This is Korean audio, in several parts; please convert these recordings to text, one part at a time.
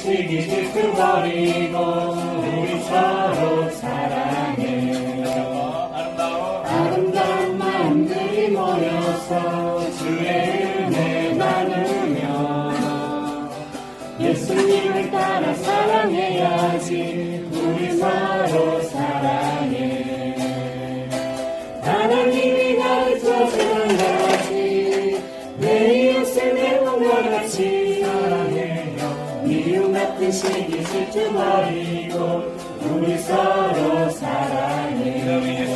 시기 질투버리고 우리 서로 사랑해. 아름다운 마음들이 모여서 주의 은혜 나누며 예수님을 따라 사랑해야지. 우리 서로 사랑해. 하나님이 가르쳐주는 가지 내 이웃을 내 몸과 같이 사랑해요. 미움 같은 시기 질투 버리고 우리 서로 사랑해.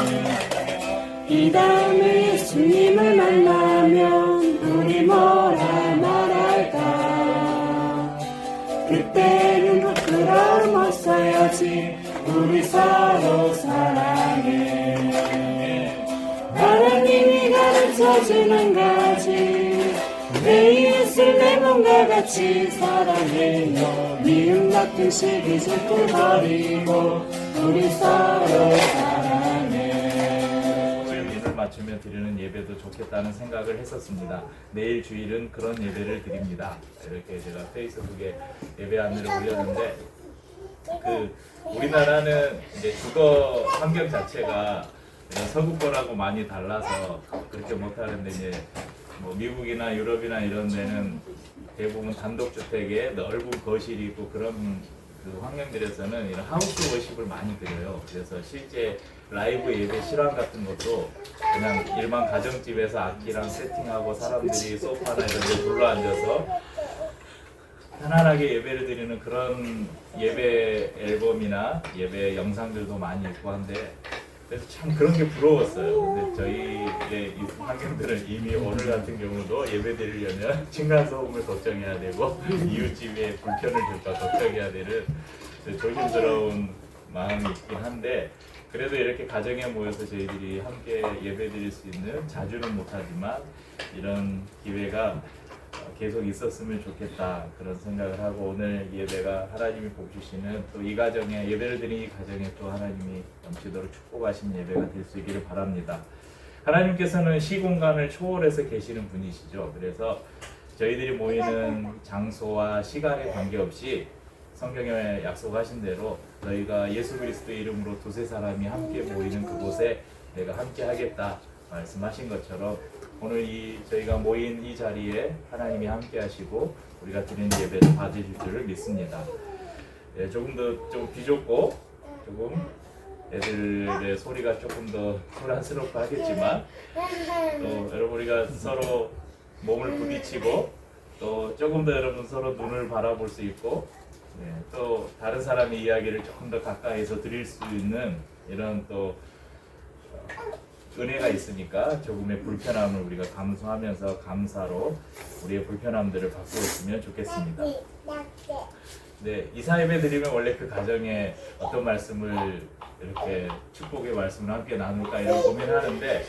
이 다음에 예수님을 만나면 우리 뭐라 말할까. 그때는 부끄러움 없어야지. 우리 서로 사랑해. 하나님이 가르쳐주는 가지 내 이웃을 내 몸과 같이 사랑해요. 미움 같은 시기 질투 버리고 우리 서로 사랑해. 오늘 미를 맞추며 드리는 예배도 좋겠다는 생각을 했었습니다. 내일 주일은 그런 예배를 드립니다. 이렇게 제가 페이스북에 예배 안내를 올렸는데 우리나라는 이제 주거 환경 자체가 서구권하고 많이 달라서 그렇게 못하는데 이제 뭐 미국이나 유럽이나 이런 데는 대부분 단독주택에 넓은 거실이 있고 그런 그 환경들에서는 이런 하우스 워십을 많이 드려요. 그래서 실제 라이브 예배 실황 같은 것도 그냥 일반 가정집에서 악기랑 세팅하고 사람들이 소파나 이런 데 둘러앉아서 편안하게 예배를 드리는 그런 예배 앨범이나 예배 영상들도 많이 있고 한데 그래서 참 그런 게 부러웠어요. 근데 저희의 이 환경들은 이미 오늘 같은 경우도 예배 드리려면 층간소음을 걱정해야 되고 이웃집에 불편을 줄까 걱정해야 되는 조심스러운 마음이 있긴 한데 그래도 이렇게 가정에 모여서 저희들이 함께 예배 드릴 수 있는 자주는 못하지만 이런 기회가 계속 있었으면 좋겠다 그런 생각을 하고 오늘 예배가 하나님이 복 주시는 또 이 가정에 예배를 드린 이 가정에 또 하나님이 넘치도록 축복하신 예배가 될 수 있기를 바랍니다. 하나님께서는 시공간을 초월해서 계시는 분이시죠. 그래서 저희들이 모이는 장소와 시간에 관계없이 성경에 약속하신 대로 너희가 예수 그리스도의 이름으로 두세 사람이 함께 모이는 그곳에 내가 함께 하겠다 말씀하신 것처럼 오늘 저희가 모인 이 자리에 하나님이 함께 하시고 우리가 드리는 예배를 받으실 줄을 믿습니다. 예, 조금 더 좀 비좁고 조금 애들의 소리가 조금 더 소란스럽고 하겠지만 또 여러분 우리가 서로 몸을 부딪히고 또 조금 더 여러분 서로 눈을 바라볼 수 있고 예, 또 다른 사람의 이야기를 조금 더 가까이서 드릴 수 있는 이런 또 은혜가 있으니까 조금의 불편함을 우리가 감수하면서 감사로 우리의 불편함들을 바꾸었으면 좋겠습니다. 네, 이사 예배 드리면 원래 그 가정에 어떤 말씀을 이렇게 축복의 말씀을 함께 나눌까 이런 고민하는데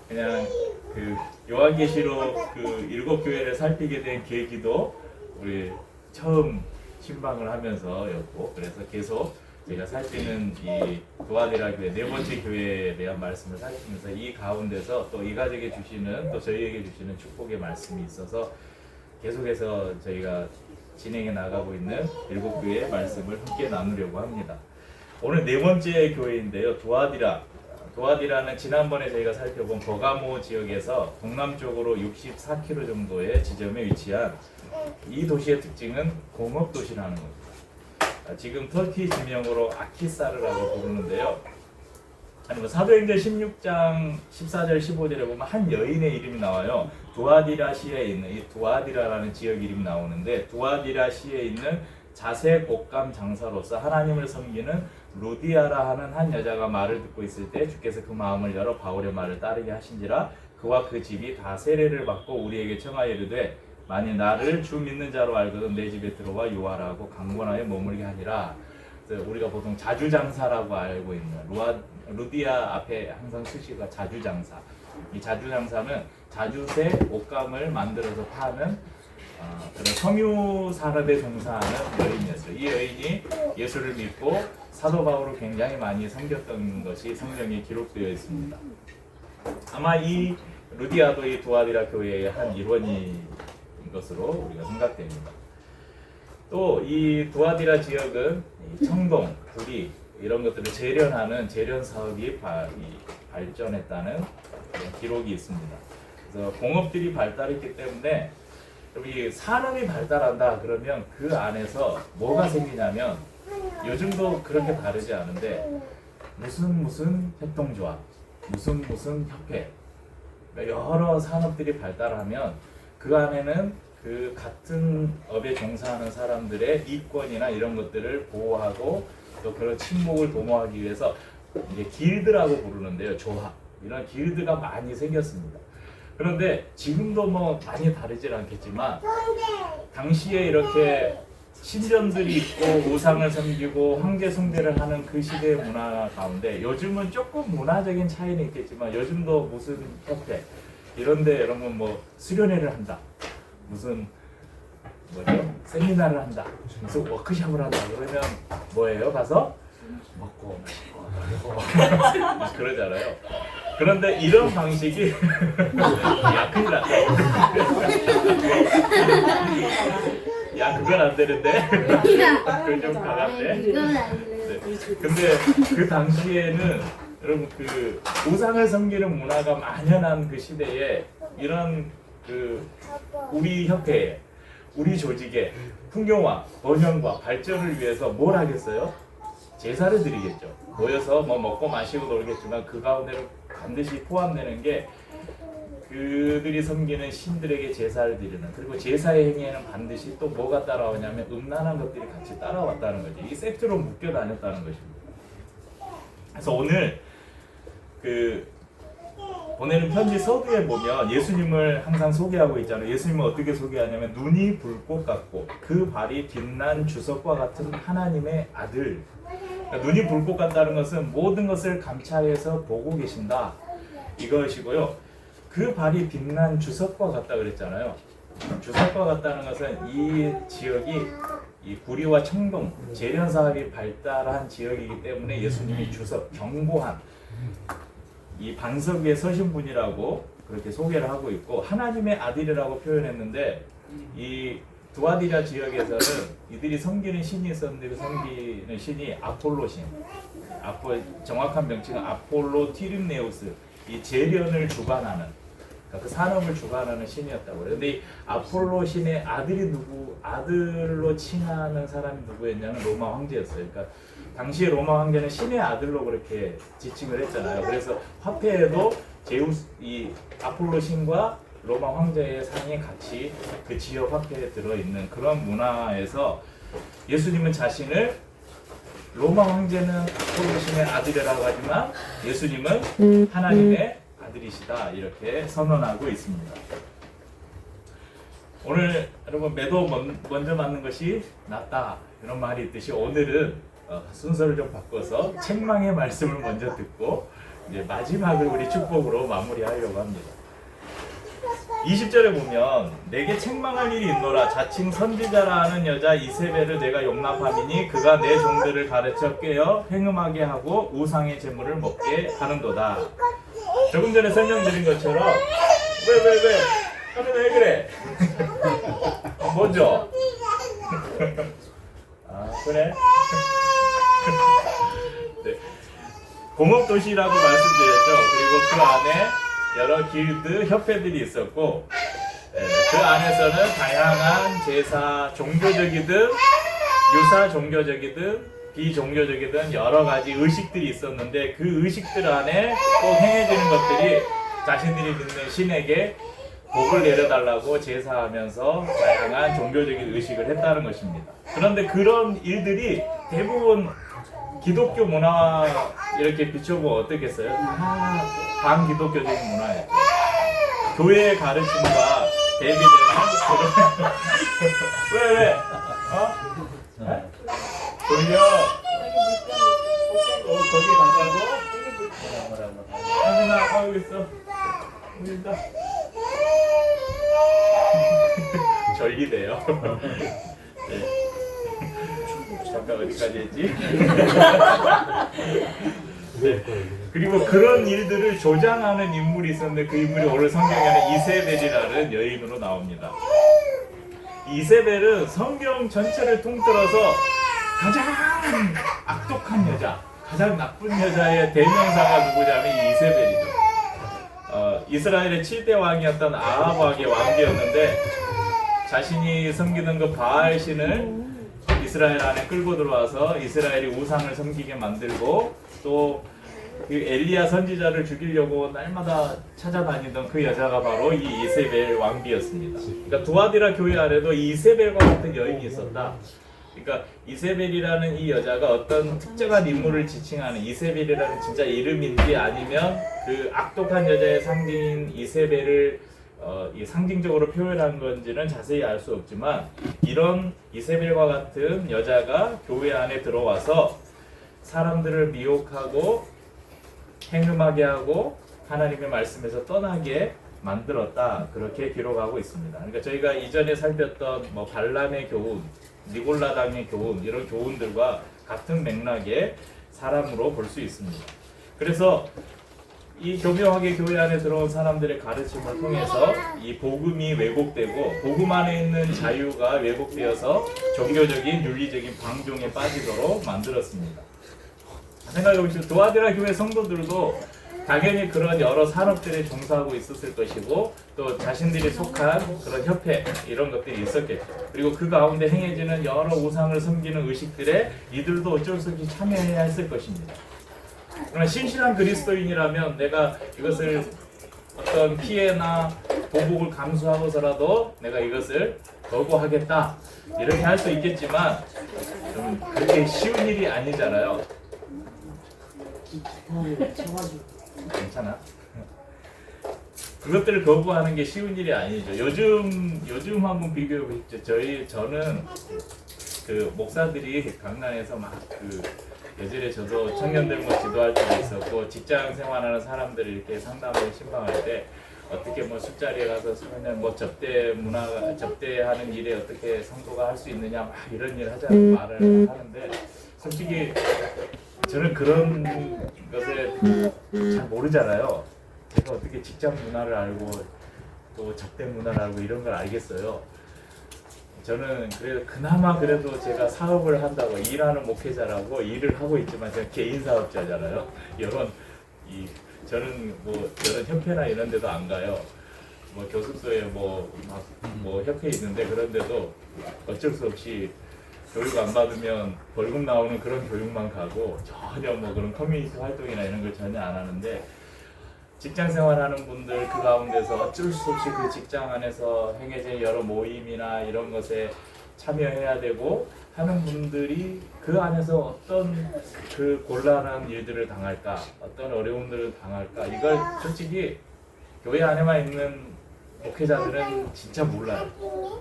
그냥 그 요한계시록 그 7교회를 살피게 된 계기도 우리 처음 신방을 하면서였고 그래서 계속 제가 살피는 이 도아디라 교회 네 번째 교회에 대한 말씀을 살피면서 이 가운데서 또 이 가족에 주시는 또 저희에게 주시는 축복의 말씀이 있어서 계속해서 저희가 진행해 나가고 있는 7교회의 말씀을 함께 나누려고 합니다. 오늘 네 번째 교회인데요. 도아디라는 지난번에 저희가 살펴본 버가모 지역에서 동남쪽으로 64km 정도의 지점에 위치한 이 도시의 특징은 공업도시라는 겁니다. 지금 터키 지명으로 아키사르라고 부르는데요. 아니 사도행전 16장 14절 15절에 보면 한 여인의 이름이 나와요. 두아디라시에 있는 이 두아디라라는 지역 이름이 나오는데 두아디라시에 있는 자세 곶감 장사로서 하나님을 섬기는 루디아라 하는 한 여자가 말을 듣고 있을 때 주께서 그 마음을 열어 바울의 말을 따르게 하신지라 그와 그 집이 다 세례를 받고 우리에게 청하여 이르되 만일 나를 주 믿는 자로 알거든 내 집에 들어와 요하라고 강권하여 머물게 하니라. 우리가 보통 자주장사라고 알고 있는 루디아 앞에 항상 수식어가 자주장사. 이 자주장사는 자주새 옷감을 만들어서 파는 그런 섬유 산업에 종사하는 여인이었어요. 이 여인이 예수를 믿고 사도 바울을 굉장히 많이 섬겼던 것이 성경에 기록되어 있습니다. 아마 이 루디아도 이 두아디라 교회의 한 일원인 것으로 우리가 생각됩니다. 또 이 두아디라 지역은 이 청동, 구리 이런 것들을 재련하는 재련 사업이 발전했다는 그런 기록이 있습니다. 그래서 공업들이 발달했기 때문에 여기 산업이 발달한다 그러면 그 안에서 뭐가 생기냐면 요즘도 그렇게 다르지 않은데 무슨 협동조합, 무슨 협회, 여러 산업들이 발달하면 그 안에는 그 같은 업에 종사하는 사람들의 이권이나 이런 것들을 보호하고 또 그런 친목을 도모하기 위해서 이제 길드라고 부르는데요. 조합. 이런 길드가 많이 생겼습니다. 그런데 지금도 뭐 많이 다르질 않겠지만 당시에 이렇게 신전들이 있고 우상을 섬기고 황제 숭배를 하는 그 시대의 문화 가운데 요즘은 조금 문화적인 차이는 있겠지만 요즘도 무슨 협회 이런데 여러분 뭐 수련회를 한다. 무슨 뭐죠? 세미나를 한다. 무슨 워크숍을 한다. 그러면 뭐예요? 가서 먹고 마시고 그러잖아요. 그런데 이런 방식이 야 큰일 났다. 야 그건 안 되는데. 그건 좀 강한데. 네. 근데 그 당시에는 여러분 그 우상을 섬기는 문화가 만연한 그 시대에 이런 그 우리 협회에 우리 조직의 풍요와 번영과 발전을 위해서 뭘 하겠어요? 제사를 드리겠죠. 모여서 뭐 먹고 마시고 놀겠지만 그 가운데로 반드시 포함되는 게 그들이 섬기는 신들에게 제사를 드리는, 그리고 제사의 행위에는 반드시 또 뭐가 따라오냐면 음란한 것들이 같이 따라왔다는 거죠. 이 세트로 묶여 다녔다는 것입니다. 그래서 오늘 그 보내는 편지 서두에 보면 예수님을 항상 소개하고 있잖아요. 예수님은 어떻게 소개하냐면 눈이 불꽃 같고 그 발이 빛난 주석과 같은 하나님의 아들. 그러니까 눈이 불꽃 같다는 것은 모든 것을 감찰해서 보고 계신다 이것이고요. 그 발이 빛난 주석과 같다 그랬잖아요. 주석과 같다는 것은 이 지역이 이 구리와 청동 재련 사업이 발달한 지역이기 때문에 예수님이 주석, 견고한 이 반석 위에 서신 분이라고 그렇게 소개를 하고 있고, 하나님의 아들이라고 표현했는데 이 두아디라 지역에서는 이들이 섬기는 신이 있었는데 그 섬기는 신이 아폴로 신, 정확한 명칭은 아폴로 티림네우스, 이 재련을 주관하는, 그러니까 그 산업을 주관하는 신이었다고 그래요. 근데 이 아폴로 신의 아들이 아들로 칭하는 사람이 누구였냐면 로마 황제였어요. 그러니까 당시에 로마 황제는 신의 아들로 그렇게 지칭을 했잖아요. 그래서 화폐에도 이 아폴로 신과 로마 황제의 상이 같이 그 지역 화폐에 들어있는 그런 문화에서 예수님은 자신을 로마 황제는 아폴로 신의 아들이라고 하지만 예수님은 하나님의 아들이시다 이렇게 선언하고 있습니다. 오늘 여러분 매도 먼저 맞는 것이 낫다 이런 말이 있듯이 오늘은 순서를 좀 바꿔서 책망의 말씀을 먼저 듣고 이제 마지막을 우리 축복으로 마무리하려고 합니다. 20절에 보면 내게 책망할 일이 있노라. 자칭 선지자라 하는 여자 이세벨을 내가 용납함이니 그가 내 종들을 가르쳐 깨어 행음하게 하고 우상의 제물을 먹게 하는도다. 조금 전에 설명드린 것처럼 왜 하면 왜 그래? 뭐죠? 아 그래? 네. 공업도시라고 말씀드렸죠. 그리고 그 안에 여러 길드 협회들이 있었고 그 안에서는 다양한 제사, 종교적이든 유사 종교적이든 비종교적이든 여러 가지 의식들이 있었는데 그 의식들 안에 꼭 행해지는 것들이 자신들이 믿는 신에게 복을 내려달라고 제사하면서 다양한 종교적인 의식을 했다는 것입니다. 그런데 그런 일들이 대부분 기독교 문화 이렇게 비춰보면 어떻겠어요? 다 반기독교적인 문화예요. 교회의 가르침과 대비되는 왜? 돌려. 거기 간다고? 하지마. 여기 있어. 여기 있다. 절기돼요. 네. 잠깐 어디까지 했지? 네. 그리고 그런 일들을 조장하는 인물이 있었는데 그 인물이 오늘 성경에는 이세벨이라는 여인으로 나옵니다. 이세벨은 성경 전체를 통틀어서 가장 악독한 여자, 가장 나쁜 여자의 대명사가 누구냐면 이세벨이죠. 이스라엘의 7대 왕이었던 아합 왕의 왕비였는데 자신이 섬기던 그 바알 신을 이스라엘 안에 끌고 들어와서 이스라엘이 우상을 섬기게 만들고 또 그 엘리야 선지자를 죽이려고 날마다 찾아다니던 그 여자가 바로 이 이세벨 왕비였습니다. 그러니까 두아디라 교회 안에도 이세벨과 같은 여인이 있었다. 그러니까 이세벨이라는 이 여자가 어떤 특정한 인물을 지칭하는 이세벨이라는 진짜 이름인지 아니면 그 악독한 여자의 상징인 이세벨을 이 상징적으로 표현한 건지는 자세히 알 수 없지만 이런 이세벨과 같은 여자가 교회 안에 들어와서 사람들을 미혹하고 행음하게 하고 하나님의 말씀에서 떠나게 만들었다, 그렇게 기록하고 있습니다. 그러니까 저희가 이전에 살폈던 뭐 발람의 교훈, 니골라당의 교훈, 이런 교훈들과 같은 맥락의 사람으로 볼 수 있습니다. 그래서 이 교묘하게 교회 안에 들어온 사람들의 가르침을 통해서 이 복음이 왜곡되고 복음 안에 있는 자유가 왜곡되어서 종교적인 윤리적인 방종에 빠지도록 만들었습니다. 생각해보시면 두아디라 교회 성도들도 당연히 그런 여러 산업들에 종사하고 있었을 것이고 또 자신들이 속한 그런 협회 이런 것들이 있었겠죠. 그리고 그 가운데 행해지는 여러 우상을 섬기는 의식들에 이들도 어쩔 수 없이 참여해야 했을 것입니다. 그러나 신실한 그리스도인이라면 내가 이것을 어떤 피해나 보복을 감수하고서라도 내가 이것을 거부하겠다 이렇게 할 수 있겠지만 좀 그렇게 쉬운 일이 아니잖아요. 괜찮아. 그것들을 거부하는 게 쉬운 일이 아니죠. 요즘 한번 비교해 보십시오. 저는 그 목사들이 강단에서 막 그 예전에 저도 청년들과 지도할 때가 있었고 직장 생활하는 사람들을 이렇게 상담을 신방할 때 어떻게 뭐 술자리에 가서 그냥 뭐 접대하는 일에 어떻게 성도가 할 수 있느냐 막 이런 일 하자는 말을 하는데 솔직히 저는 그런 것에 잘 모르잖아요. 제가 어떻게 직장 문화를 알고 또 접대 문화를 알고 이런 걸 알겠어요. 저는 그나마 그래도 제가 사업을 한다고 일하는 목회자라고 일을 하고 있지만 제가 개인 사업자잖아요. 저는 뭐 저런 협회나 이런 데도 안 가요. 뭐 교습소에 뭐 협회 있는데 그런데도 어쩔 수 없이 교육 안 받으면 벌금 나오는 그런 교육만 가고 전혀 뭐 그런 커뮤니티 활동이나 이런 걸 전혀 안 하는데 직장 생활하는 분들 그 가운데서 어쩔 수 없이 그 직장 안에서 행해질 여러 모임이나 이런 것에 참여해야 되고 하는 분들이 그 안에서 어떤 그 곤란한 일들을 당할까, 어떤 어려움들을 당할까, 이걸 솔직히 교회 안에만 있는 목회자들은 진짜 몰라요.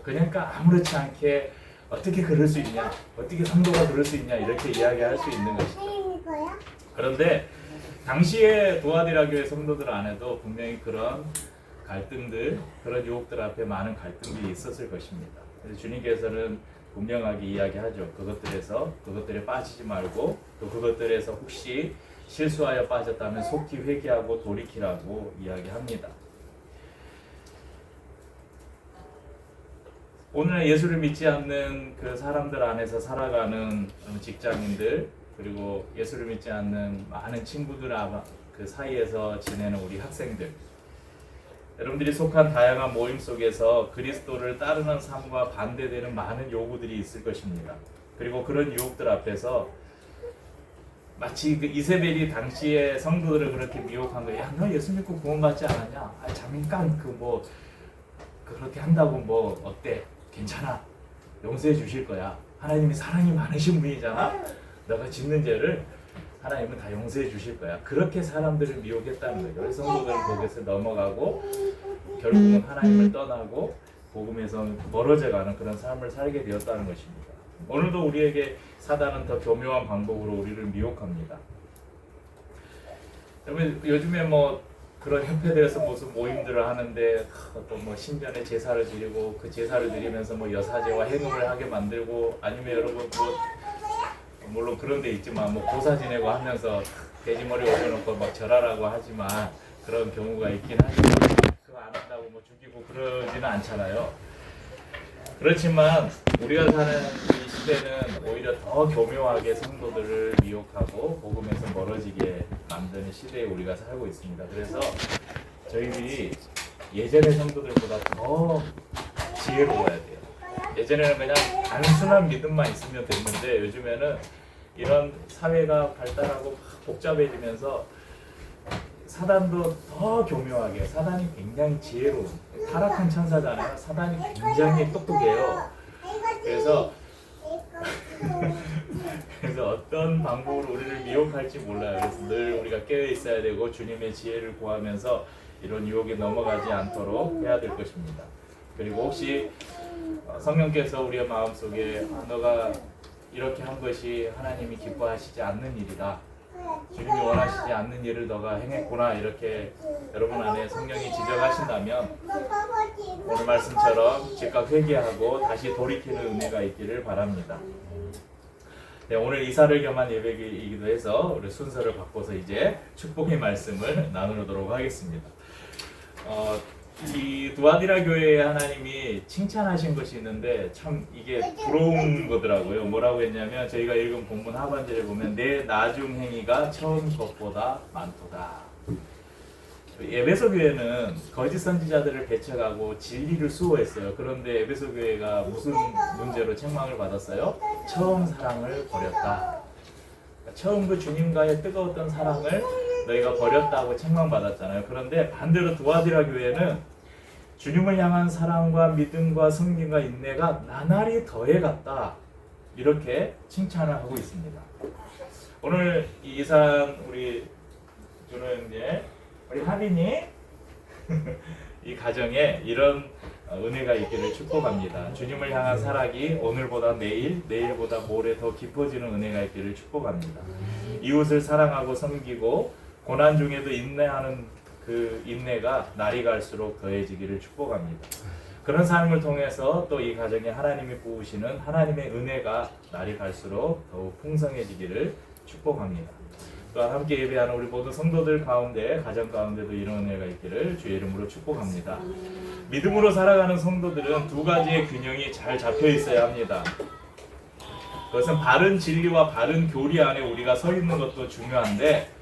그러니까 아무렇지 않게 어떻게 그럴 수 있냐, 어떻게 성도가 그럴 수 있냐 이렇게 이야기할 수 있는 것이죠. 그런데 당시에 두아디라 교회 성도들 안에도 분명히 그런 갈등들, 그런 유혹들 앞에 많은 갈등들이 있었을 것입니다. 그래서 주님께서는 분명하게 이야기하죠. 그것들에 빠지지 말고 또 그것들에서 혹시 실수하여 빠졌다면 속히 회개하고 돌이키라고 이야기합니다. 오늘 예수를 믿지 않는 그 사람들 안에서 살아가는 직장인들, 그리고 예수를 믿지 않는 많은 친구들 그 사이에서 지내는 우리 학생들, 여러분들이 속한 다양한 모임 속에서 그리스도를 따르는 삶과 반대되는 많은 요구들이 있을 것입니다. 그리고 그런 유혹들 앞에서 마치 그 이세벨이 당시에 성도들을 그렇게 미혹한 거예요. 야, 너 예수 믿고 구원받지 않았냐? 잠깐 그렇게 한다고 뭐 어때? 괜찮아. 용서해 주실 거야. 하나님이 사랑이 많으신 분이잖아. 너가 짓는 죄를 하나님은 다 용서해 주실 거야. 그렇게 사람들을 미혹했다는 거죠. 그래서 성도들은 거기서 넘어가고 결국은 하나님을 떠나고 복음에서 멀어져가는 그런 삶을 살게 되었다는 것입니다. 오늘도 우리에게 사단은 더 교묘한 방법으로 우리를 미혹합니다. 여러분 요즘에 뭐 그런 협회들에서 무슨 모임들을 하는데 또 뭐 신전에 제사를 드리고 그 제사를 드리면서 뭐 여사제와 행음을 하게 만들고 아니면 여러분 뭐 물론 그런 데 있지만 뭐 고사 지내고 하면서 돼지머리 올려놓고 막 절하라고 하지만 그런 경우가 있긴 하지만 그거 안 한다고 뭐 죽이고 그러지는 않잖아요. 그렇지만 우리가 사는 이 시대는 오히려 더 교묘하게 성도들을 미혹하고 복음에서 멀어지게 만드는 시대에 우리가 살고 있습니다. 그래서 저희들이 예전의 성도들보다 더 지혜로워야 돼요. 예전에는 그냥 단순한 믿음만 있으면 됐는데 요즘에는 이런 사회가 발달하고 복잡해지면서 사단도 더 교묘하게, 사단이 굉장히 지혜로운, 타락한 천사잖아요. 사단이 굉장히 똑똑해요. 그래서 어떤 방법으로 우리를 미혹할지 몰라요. 그래서 늘 우리가 깨어 있어야 되고 주님의 지혜를 구하면서 이런 유혹에 넘어가지 않도록 해야 될 것입니다. 그리고 혹시 성령께서 우리의 마음속에 너가 이렇게 한 것이 하나님이 기뻐하시지 않는 일이다, 주님이 원하시지 않는 일을 너가 행했구나, 이렇게 여러분 안에 성령이 지적하신다면 오늘 말씀처럼 즉각 회개하고 다시 돌이키는 은혜가 있기를 바랍니다. 네, 오늘 이사를 겸한 예배이기도 해서 우리 순서를 바꿔서 이제 축복의 말씀을 나누도록 하겠습니다. 이 두아디라 교회에 하나님이 칭찬하신 것이 있는데 참 이게 부러운 거더라고요. 뭐라고 했냐면 저희가 읽은 본문 하반절에 보면 내 나중 행위가 처음 것보다 많도다. 에베소 교회는 거짓 선지자들을 배척하고 진리를 수호했어요. 그런데 에베소 교회가 무슨 문제로 책망을 받았어요? 처음 사랑을 버렸다. 처음 그 주님과의 뜨거웠던 사랑을 너희가 버렸다고 책망받았잖아요. 그런데 반대로 두아디라 교회는 주님을 향한 사랑과 믿음과 섬김과 인내가 나날이 더해갔다, 이렇게 칭찬을 하고 있습니다. 오늘 이산 우리 저는 이제 우리 하빈이 이 가정에 이런 은혜가 있기를 축복합니다. 주님을 향한 사랑이 오늘보다 내일, 내일보다 모레 더 깊어지는 은혜가 있기를 축복합니다. 이웃을 사랑하고 섬기고 고난 중에도 인내하는 그 인내가 날이 갈수록 더해지기를 축복합니다. 그런 삶을 통해서 또 이 가정에 하나님이 부으시는 하나님의 은혜가 날이 갈수록 더욱 풍성해지기를 축복합니다. 또한 함께 예배하는 우리 모든 성도들 가운데, 가정 가운데도 이런 은혜가 있기를 주의 이름으로 축복합니다. 믿음으로 살아가는 성도들은 두 가지의 균형이 잘 잡혀 있어야 합니다. 그것은 바른 진리와 바른 교리 안에 우리가 서 있는 것도 중요한데,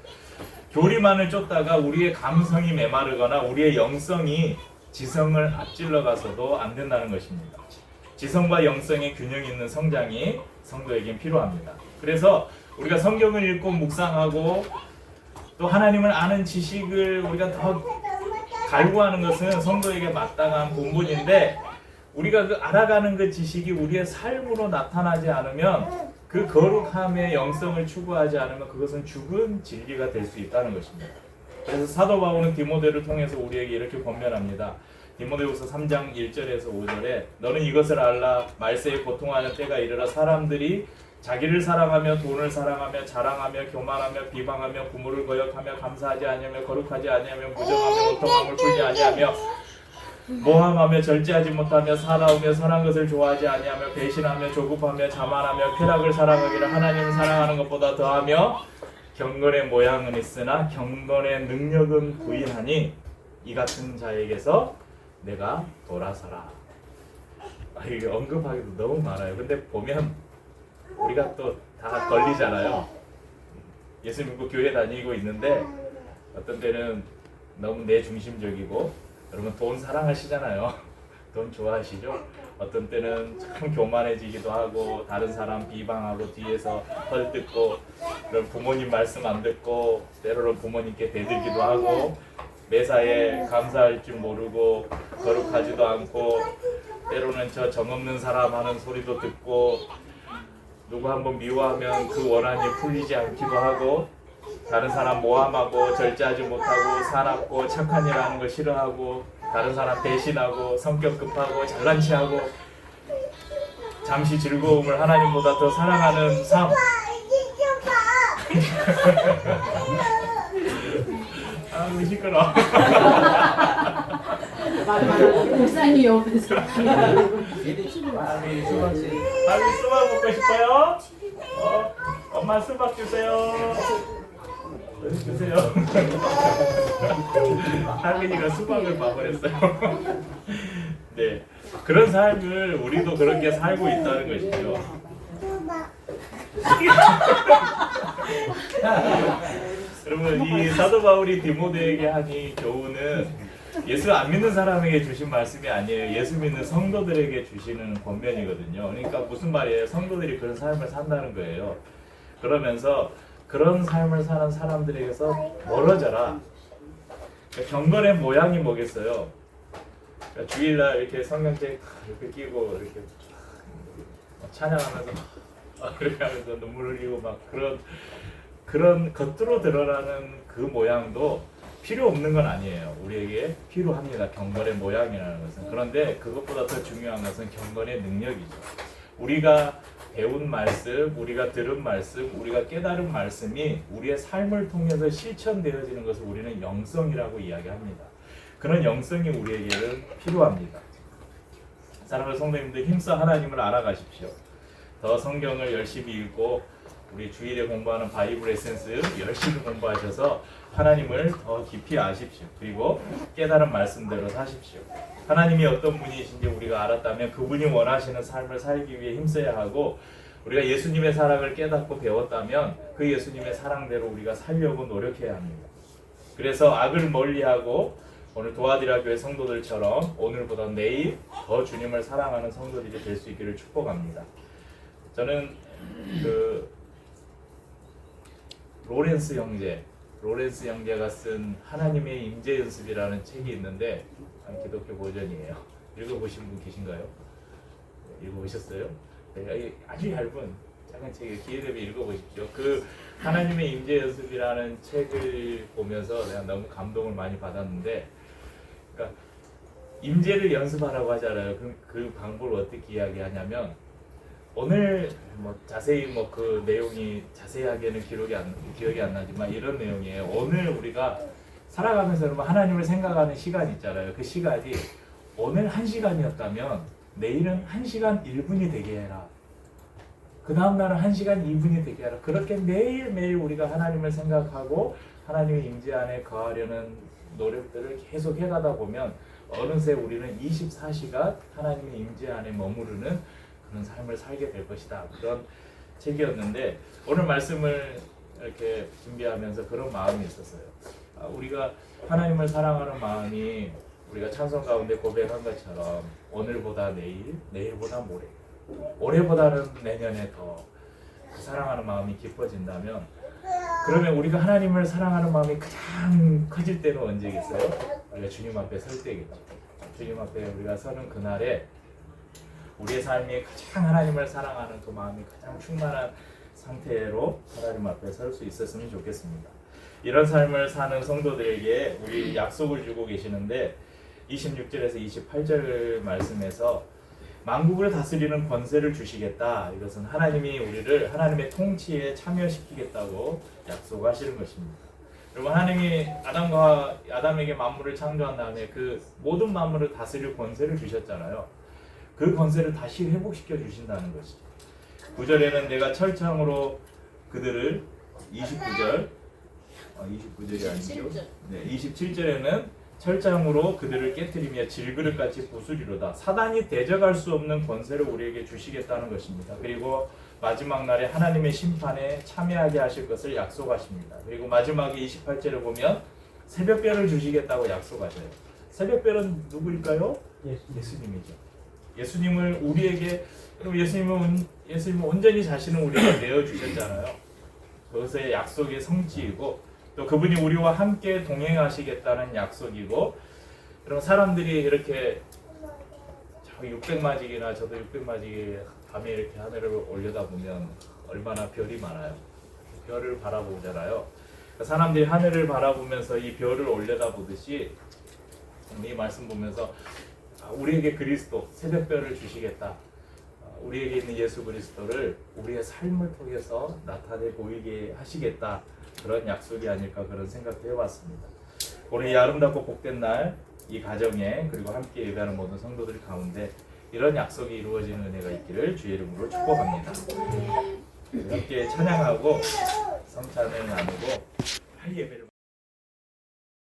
교리만을 쫓다가 우리의 감성이 메마르거나 우리의 영성이 지성을 앞질러 가서도 안 된다는 것입니다. 지성과 영성의 균형 있는 성장이 성도에겐 필요합니다. 그래서 우리가 성경을 읽고 묵상하고 또 하나님을 아는 지식을 우리가 더 갈구하는 것은 성도에게 마땅한 본분인데, 우리가 그 알아가는 그 지식이 우리의 삶으로 나타나지 않으면, 그 거룩함의 영성을 추구하지 않으면 그것은 죽은 진리가 될 수 있다는 것입니다. 그래서 사도 바울은 디모데를 통해서 우리에게 이렇게 권면합니다. 디모데후서 3장 1절에서 5절에 너는 이것을 알라, 말세에 고통하는 때가 이르러 사람들이 자기를 사랑하며 돈을 사랑하며 자랑하며 교만하며 비방하며 부모를 거역하며 감사하지 아니하며 거룩하지 아니하며 무정하며 오통함을 풀지 아니하며 모함하며 절제하지 못하며 사나우며 선한 것을 좋아하지 아니하며 배신하며 조급하며 자만하며 쾌락을 사랑하기를 하나님을 사랑하는 것보다 더하며 경건의 모양은 있으나 경건의 능력은 부인하니 이 같은 자에게서 내가 돌아서라. 이게 언급하기도 너무 많아요. 근데 보면 우리가 또 다 걸리잖아요. 예수 믿고 교회 다니고 있는데 어떤 때는 너무 내 중심적이고, 여러분 돈 사랑하시잖아요. 돈 좋아하시죠? 어떤 때는 참 교만해지기도 하고 다른 사람 비방하고 뒤에서 헐뜯고, 그럼 부모님 말씀 안 듣고 때로는 부모님께 대들기도 하고, 매사에 감사할 줄 모르고 거룩하지도 않고, 때로는 저 정없는 사람 하는 소리도 듣고, 누구 한번 미워하면 그 원한이 풀리지 않기도 하고, 다른 사람 모함하고 절제하지 못하고 사납고 착한 일 하는 거 싫어하고, 다른 사람 배신하고 성격 급하고 잘난 체하고, 잠시 즐거움을 하나님보다 더 사랑하는 삶. 아이고 시끄러워. 목사님 옆에서 아미 수박 먹고 싶어요? 엄마 수박 주세요. 주세요. 할머니가 수박을 봐버렸어요. 네, 그런 삶을 우리도 그렇게 살고 있다는 것이죠. 여러분, 이 사도 바울이 디모데에게 한 이 교훈은 예수 안 믿는 사람에게 주신 말씀이 아니에요. 예수 믿는 성도들에게 주시는 권면이거든요. 그러니까 무슨 말이에요? 성도들이 그런 삶을 산다는 거예요. 그러면서 그런 삶을 사는 사람들에게서 멀어져라. 그러니까 경건의 모양이 뭐겠어요? 그러니까 주일날 이렇게 성경책 이렇게 끼고 이렇게 찬양하면서 그렇게 하면서 눈물 흘리고 막 그런 겉으로 드러나는 그 모양도 필요 없는 건 아니에요. 우리에게 필요합니다. 경건의 모양이라는 것은. 그런데 그것보다 더 중요한 것은 경건의 능력이죠. 우리가 배운 말씀, 우리가 들은 말씀, 우리가 깨달은 말씀이 우리의 삶을 통해서 실천되어지는 것을 우리는 영성이라고 이야기합니다. 그런 영성이 우리에게는 필요합니다. 사랑하는 성도님들, 힘써 하나님을 알아가십시오. 더 성경을 열심히 읽고 우리 주일에 공부하는 바이블 에센스 열심히 공부하셔서 하나님을 더 깊이 아십시오. 그리고 깨달은 말씀대로 사십시오. 하나님이 어떤 분이신지 우리가 알았다면 그분이 원하시는 삶을 살기 위해 힘써야 하고, 우리가 예수님의 사랑을 깨닫고 배웠다면 그 예수님의 사랑대로 우리가 살려고 노력해야 합니다. 그래서 악을 멀리하고 오늘 도아디라 교회 성도들처럼 오늘보다 내일 더 주님을 사랑하는 성도들이 될 수 있기를 축복합니다. 저는 로렌스 형제가 쓴 하나님의 임재 연습이라는 책이 있는데, 기독교 버전이에요. 읽어보신 분 계신가요? 읽어보셨어요? 네, 아주 얇은 작은 책이에요. 기회 되면 읽어보십시오. 그 하나님의 임재 연습이라는 책을 보면서 내가 너무 감동을 많이 받았는데, 그러니까 임재를 연습하라고 하잖아요. 그 방법을 어떻게 이야기하냐면, 오늘 자세히 그 내용이 자세하게는 기억이 안 나지만 이런 내용이에요. 오늘 우리가 살아가면서 여러분 하나님을 생각하는 시간이 있잖아요. 그 시간이 오늘 1시간이었다면 내일은 1시간 1분이 되게 해라. 그 다음 날은 1시간 2분이 되게 해라. 그렇게 매일매일 우리가 하나님을 생각하고 하나님의 임재 안에 거하려는 노력들을 계속 해가다 보면 어느새 우리는 24시간 하나님의 임재 안에 머무르는 그런 삶을 살게 될 것이다. 그런 책이었는데, 오늘 말씀을 이렇게 준비하면서 그런 마음이 있었어요. 우리가 하나님을 사랑하는 마음이 우리가 찬송 가운데 고백한 것처럼 오늘보다 내일, 내일보다 모레, 올해보다는 내년에 더 그 사랑하는 마음이 깊어진다면, 그러면 우리가 하나님을 사랑하는 마음이 가장 커질 때는 언제겠어요? 우리가 주님 앞에 설 때겠죠. 주님 앞에 우리가 서는 그날에 우리의 삶이 가장 하나님을 사랑하는 그 마음이 가장 충만한 상태로 하나님 앞에 설 수 있었으면 좋겠습니다. 이런 삶을 사는 성도들에게 우리 약속을 주고 계시는데, 26절에서 28절 말씀에서 만국을 다스리는 권세를 주시겠다. 이것은 하나님이 우리를 하나님의 통치에 참여시키겠다고 약속하시는 것입니다. 여러분, 하나님이 아담에게 만물을 창조한 다음에 그 모든 만물을 다스릴 권세를 주셨잖아요. 그 권세를 다시 회복시켜 주신다는 것이죠. 9절에는 내가 철창으로 그들을 29절이 아니죠. 네, 27절에는 철장으로 그들을 깨뜨리며 질그릇같이 부수리로다. 사단이 대적할 수 없는 권세를 우리에게 주시겠다는 것입니다. 그리고 마지막 날에 하나님의 심판에 참여하게 하실 것을 약속하십니다. 그리고 마지막에 28절을 보면 새벽별을 주시겠다고 약속하셔요. 새벽별은 누구일까요? 예수님이죠. 예수님을 우리에게, 예수님은 온전히 자신을 우리에게 내어주셨잖아요. 그것의 약속의 성취이고, 또 그분이 우리와 함께 동행하시겠다는 약속이고, 그럼 사람들이 이렇게 600마지기나 저도 600마지기 밤에 이렇게 하늘을 올려다보면 얼마나 별이 많아요. 별을 바라보잖아요. 사람들이 하늘을 바라보면서 이 별을 올려다보듯이 이 말씀 보면서 우리에게 그리스도, 새벽별을 주시겠다. 우리에게 있는 예수 그리스도를 우리의 삶을 통해서 나타내 보이게 하시겠다. 그런 약속이 아닐까 그런 생각도 해봤습니다. 오늘 이 아름답고 복된 날, 이 가정에 그리고 함께 예배하는 모든 성도들 가운데 이런 약속이 이루어지는 은혜가 있기를 주의 이름으로 축복합니다. 함께 찬양하고 성찬을 나누고 예배를